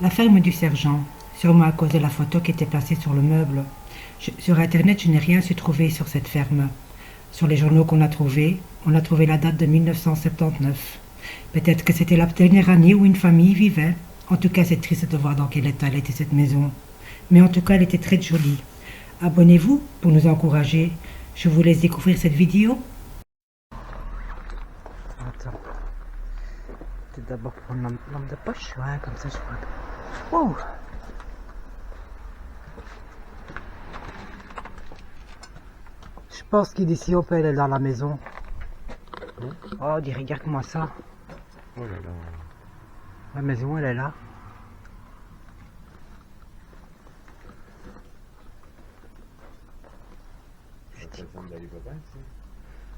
La ferme du sergent, sûrement à cause de la photo qui était placée sur le meuble. Sur internet, je n'ai rien su trouver sur cette ferme. Sur les journaux qu'on a trouvés, on a trouvé la date de 1979. Peut-être que c'était la dernière année où une famille vivait. En tout cas, c'est triste de voir dans quel état elle était cette maison. Mais en tout cas, elle était très jolie. Abonnez-vous pour nous encourager. Je vous laisse découvrir cette vidéo. Attends. C'est d'abord prendre la lampe de poche, ouais, comme ça je vois. Wow. Je pense qu'il d'ici on peut aller dans la maison. Oh, dis, regarde-moi ça. Oh là là. La maison, elle est là.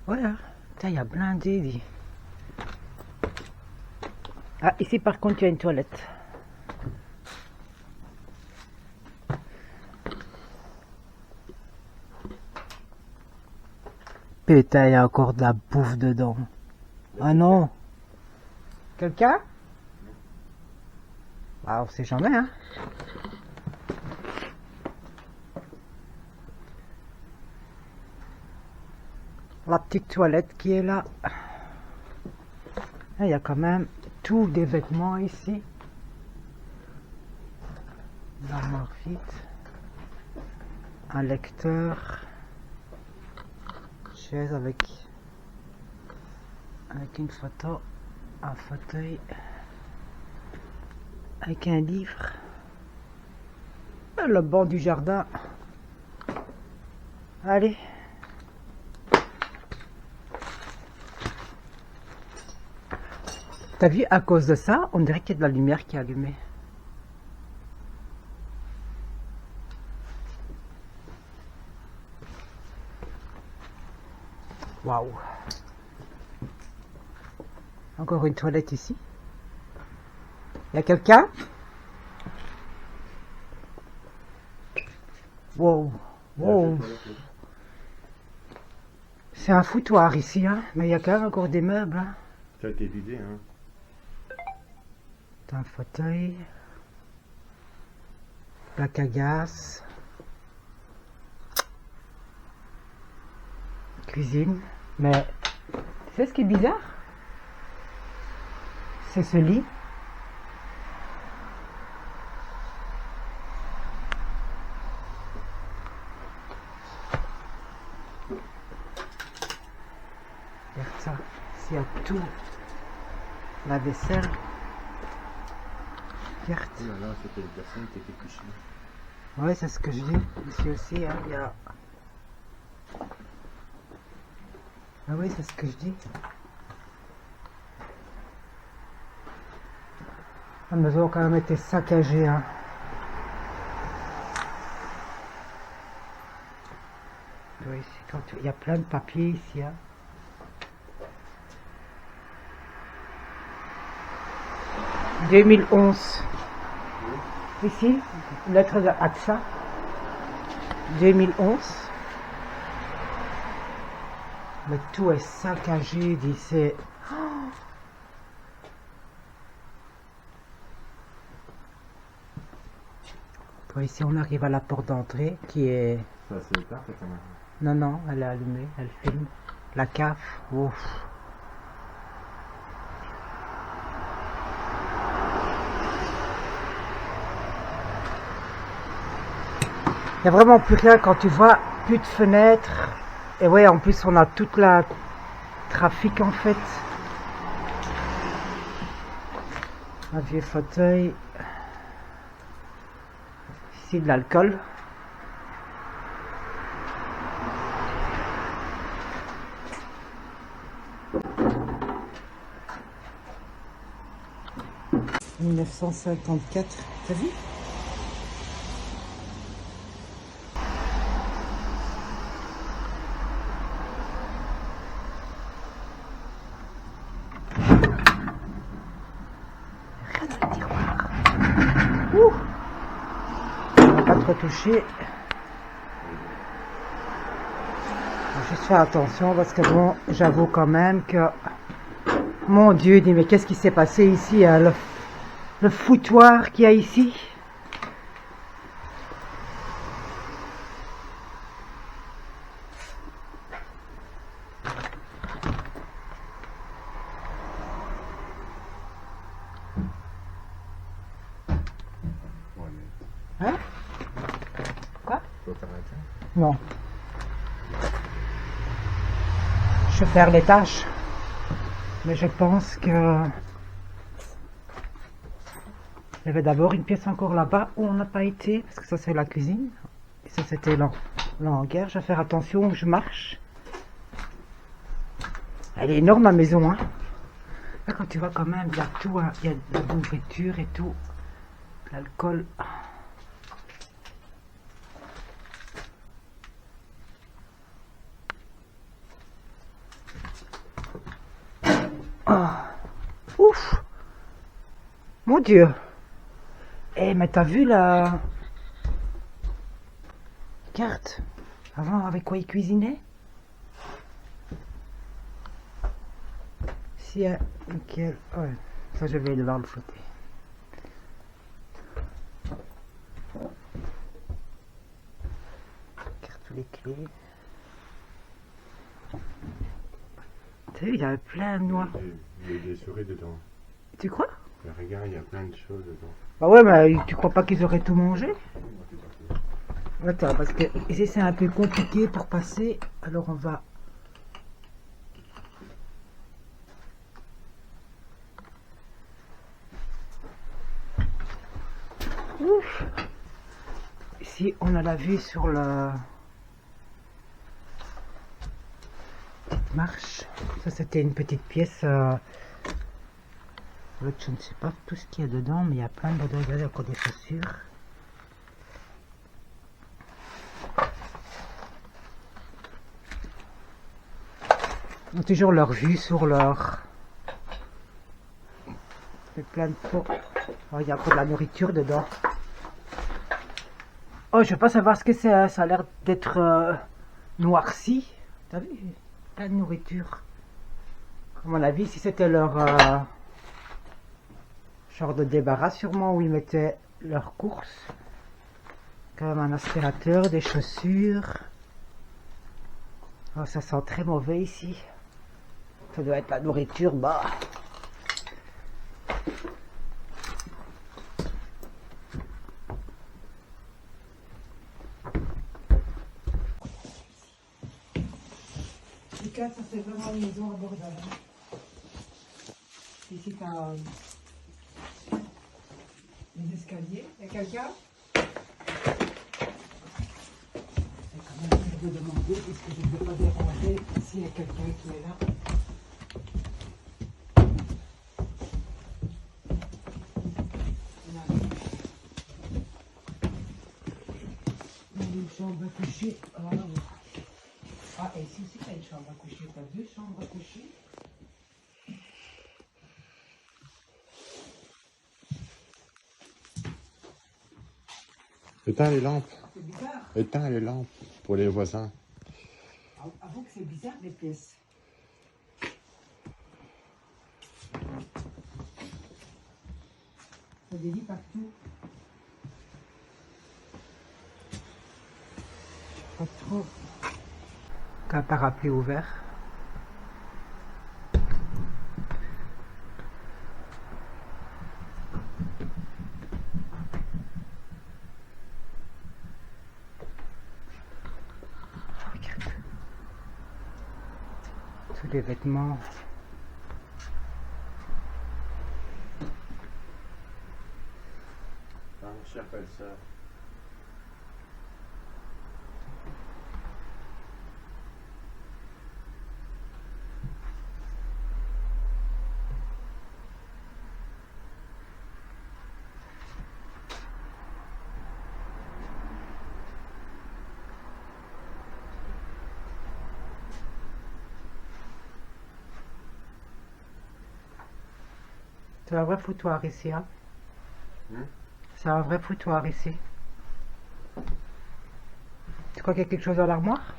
Voilà. Tiens, il y a blindé, dis. Ah, ici par contre, il y a une toilette. Putain, il y a encore de la bouffe dedans. Ah non. Quelqu'un? Ah, on sait jamais, hein. La petite toilette qui est là. Il y a quand même tous des vêtements ici. L'armoire vide. Un lecteur. Chaise avec une photo. Un fauteuil. Avec un livre. Le banc du jardin. Allez. T'as vu, à cause de ça, on dirait qu'il y a de la lumière qui est allumée. Waouh. Encore une toilette ici. Il y a quelqu'un? Wow. Wow. C'est un foutoir ici, hein. Mais il y a quand même encore des meubles, hein. Ça a été vidé, hein. Un fauteuil, plaque à gaz, cuisine. Mais tu sais ce qui est bizarre? C'est ce lit. Regarde ça, s'il y a tout, la vaisselle. Regarde. Oh là là, c'était une personne qui était couchée. Ouais, c'est ce que je dis. Ici aussi, hein, il y a... Ah oui, c'est ce que je dis. La maison a quand même été saccagée, hein. Oui, il y a plein de papiers ici, hein. « 2011 ». Ici, lettre de AXA. 2011. Mais tout est saccagé d'ici. Oh. Ici, on arrive à la porte d'entrée qui est... Ça, c'est le tard, quand même. Non, non, elle est allumée, elle filme. La cave, ouf. Il n'y a vraiment plus rien quand tu vois, plus de fenêtres. Et ouais, en plus on a toute la trafic en fait. Un vieux fauteuil. Ici de l'alcool. « 1954 », t'as vu ? Pas trop touché. Juste faire attention parce que bon, j'avoue quand même que mon Dieu, dis mais qu'est-ce qui s'est passé ici hein, le foutoir qu'il y a ici. Ouais, mais Hein? Quoi? faut faire un temps. Non. Je vais faire les tâches. Mais je pense que... Il y avait d'abord une pièce encore là-bas où on n'a pas été, parce que ça c'est la cuisine. Et ça c'était l'hangar. Je vais faire attention où je marche. Elle est énorme la maison, hein. Là, quand tu vois quand même, il y a tout, hein. Il y a de la nourriture et tout. L'alcool. Ah. Ouf! Mon Dieu! Eh, mais t'as vu la carte? Avant, avec quoi ils cuisinaient? Si, nickel. Ouais, ça je vais devoir le foutre. Carte tous les clés. T'as vu, il y avait plein de noix. Il y a des souris dedans. Tu crois? Mais regarde, il y a plein de choses dedans. Bah ouais, mais tu crois pas qu'ils auraient tout mangé? Attends, parce que ici c'est un peu compliqué pour passer, alors on va... Ouf. Ici on a la vue sur la petite marche. Ça c'était une petite pièce. L'autre, je ne sais pas tout ce qu'il y a dedans, mais il y a plein de... Regardez, encore des chaussures. Ils ont toujours leur vue sur leur... Il y a plein de pots. Oh, il y a encore de la nourriture dedans. Oh, je veux pas savoir ce que c'est, hein. Ça a l'air d'être noirci. T'as vu? Plein de nourriture. À mon avis, si c'était leur genre de débarras sûrement, où ils mettaient leurs courses. Quand même un aspirateur, des chaussures. Oh, ça sent très mauvais ici. Ça doit être la nourriture, bah. Ça c'est vraiment une maison abordable. Ici t'as les escaliers. Il y a quelqu'un? C'est quand même dur de demander, est-ce que je ne peux pas déranger s'il y a quelqu'un qui est là? Il y a une chambre à coucher. Ah, et ici aussi, tu as une chambre à coucher. Tu as deux chambres à coucher. Éteins les lampes. C'est bizarre. Éteins les lampes pour les voisins. Avoue que c'est bizarre, les pièces. Ça dévie partout. Pas trop. Un parapluie ouvert. Regarde. Tous les vêtements. Ah, je appelle ça. C'est un vrai foutoir ici, hein? C'est un vrai foutoir ici. Tu crois qu'il y a quelque chose dans l'armoire?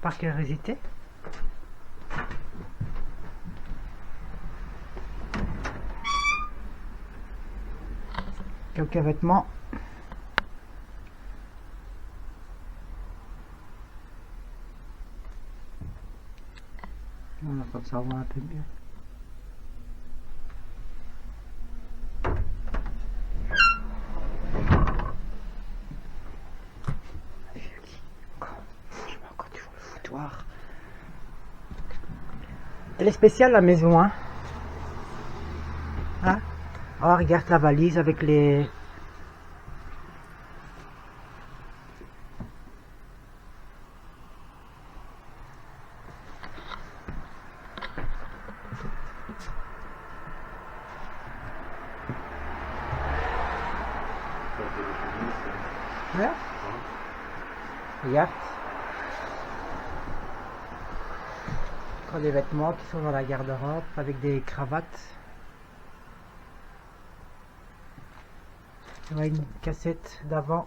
Par curiosité? quelques vêtements. Voilà, comme ça on voit un peu mieux. Je vois encore toujours le foutoir. Elle est spéciale la maison, hein. Hein? Oh, regarde la valise avec les... Ouais. Regarde. Encore des vêtements qui sont dans la garde-robe avec des cravates. Il y a une cassette d'avant.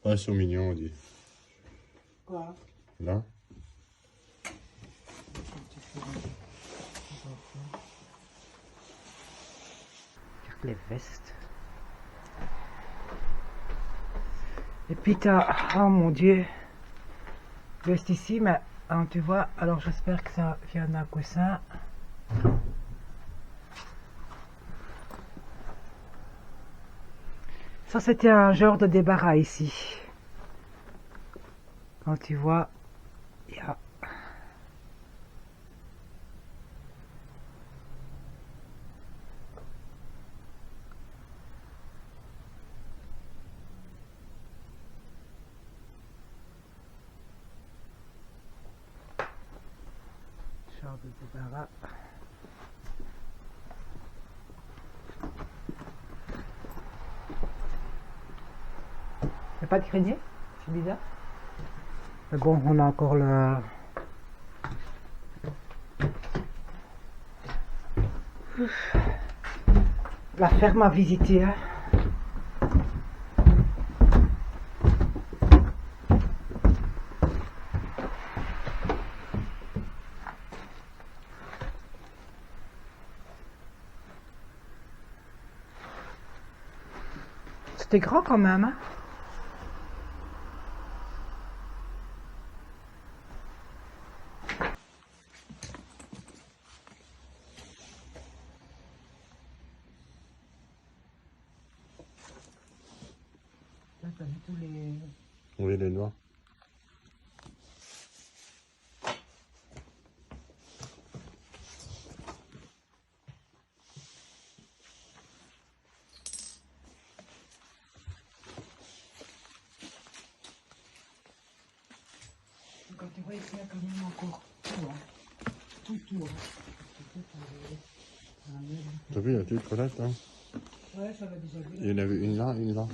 Ah, ils sont mignons, on dit. Quoi? Là. Regarde les vestes. Et puis t'as, oh mon dieu, veste ici, mais hein, tu vois, alors j'espère que ça vient d'un coussin. Ça c'était un genre de débarras ici. Quand tu vois, il y a... genre de débarras. Il n'y a pas de grenier? C'est bizarre. Mais bon, on a encore le... la ferme à visiter. Hein. C'était grand quand même. Hein. Là, t'as vu tous les... Oui, les noirs. Quand tu vois ici, il y a quand même encore tout. Hein. Tout. Hein. T'as vu, il y a deux toilettes, hein. Ouais, ça va déjà vu. Il y en avait une là, une là.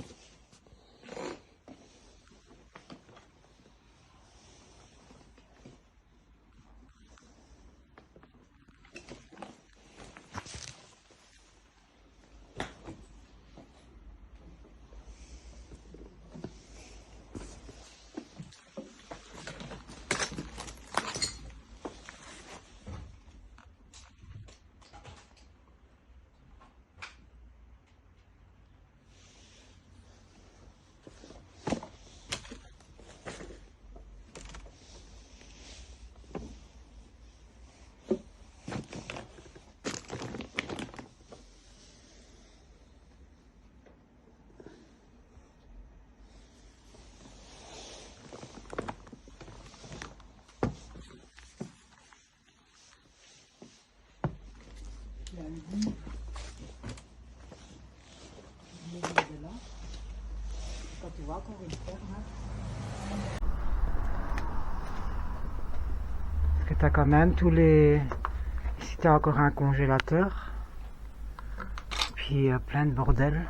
encore une ferme. Parce que t'as quand même tous les... Ici t'as encore un congélateur. Puis plein de bordel.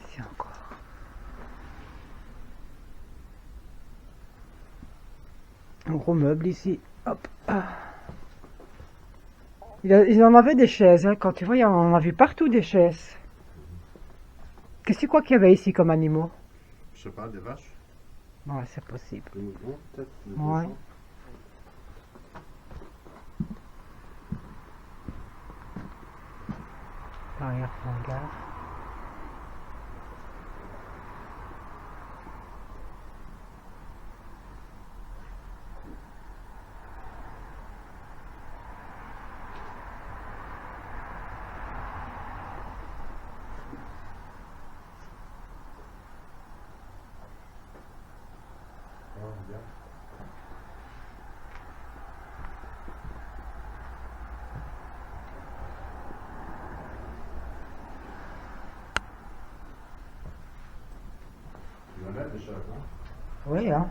Ici encore. Un gros meuble ici. Hop. Ils en avaient des chaises, hein. Quand tu vois, on en a vu partout des chaises. Qu'est-ce que tu crois qu'il y avait ici comme animaux? Je sais pas, des vaches? Ouais, c'est possible. Des moutons, peut-être? Des Ouais. cochons? Arrière-hangar. Ah, bien. Il y en a des chats, hein? Oui, hein.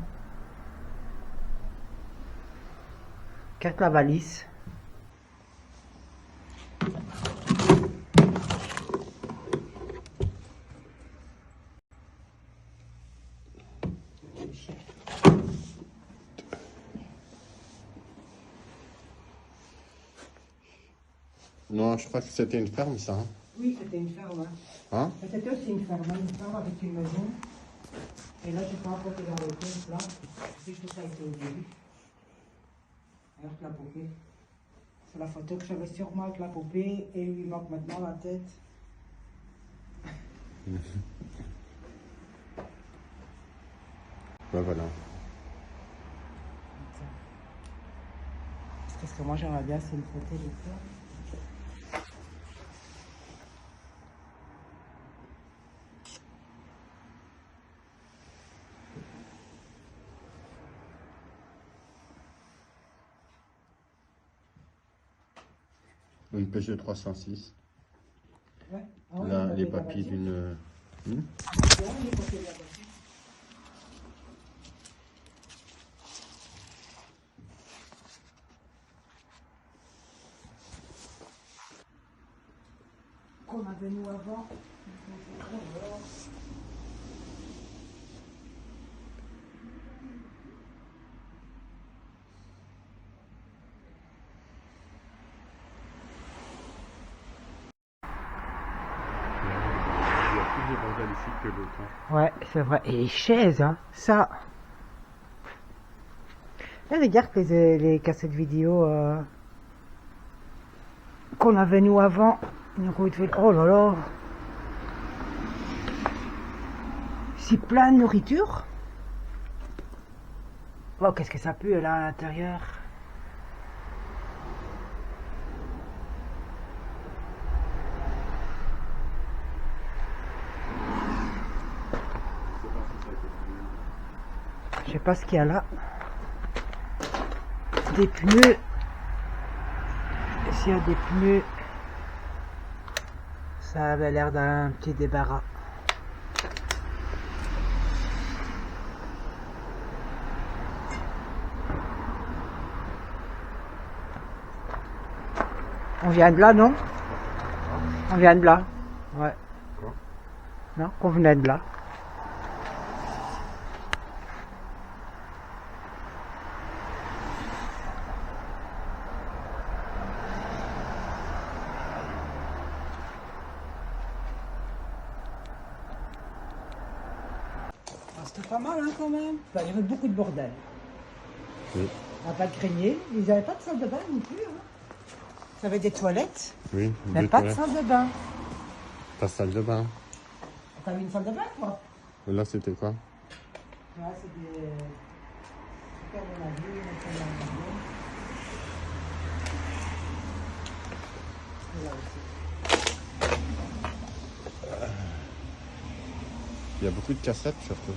Carte la valise. Non, je crois que c'était une ferme, ça. Hein? Oui, c'était une ferme. Hein? C'était aussi une ferme avec une maison. Et là, je prends un peu dans le coin, là. Je sais que tout ça a été au début. Regarde la poupée. C'est la photo que j'avais sur moi avec la poupée et il lui manque maintenant la tête. Ben voilà. Parce que moi, j'aimerais bien, c'est une photo de ça. Une Peugeot 306. Ouais. Ah ouais, Là, on les avait la papiers voiture. d'une... Hmm? Ouais, les papiers de la voiture. Qu'on avait nous avant. Il y a plus de bordel ici que l'autre. Hein. Ouais, c'est vrai. Et les chaises, hein, ça. Là, regarde les cassettes vidéo qu'on avait nous avant. Une route de... Oh là là. C'est plein de nourriture. Oh, qu'est-ce que ça pue là à l'intérieur. Je sais pas ce qu'il y a là. Des pneus. S'il y a des pneus, ça avait l'air d'un petit débarras. On vient de là, non? On vient de là. Ouais. Quoi? Non, qu'on venait de là. C'était pas mal, hein, quand même. Enfin, il y avait beaucoup de bordel. Oui. On n'a pas de grenier. Ils n'avaient pas de salle de bain non plus. Hein. Ils avaient des toilettes, Oui, mais deux pas de toilettes. salle de bain. Ta salle de bain. T'as vu une salle de bain, toi? Là, c'était quoi? Là, c'est des... C'est comme on a vu, une salle de bain. Et là aussi. Il y a beaucoup de cassettes, surtout.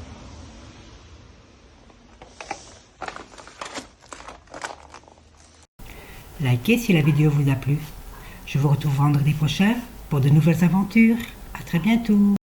Likez si la vidéo vous a plu. Je vous retrouve vendredi prochain pour de nouvelles aventures. À très bientôt.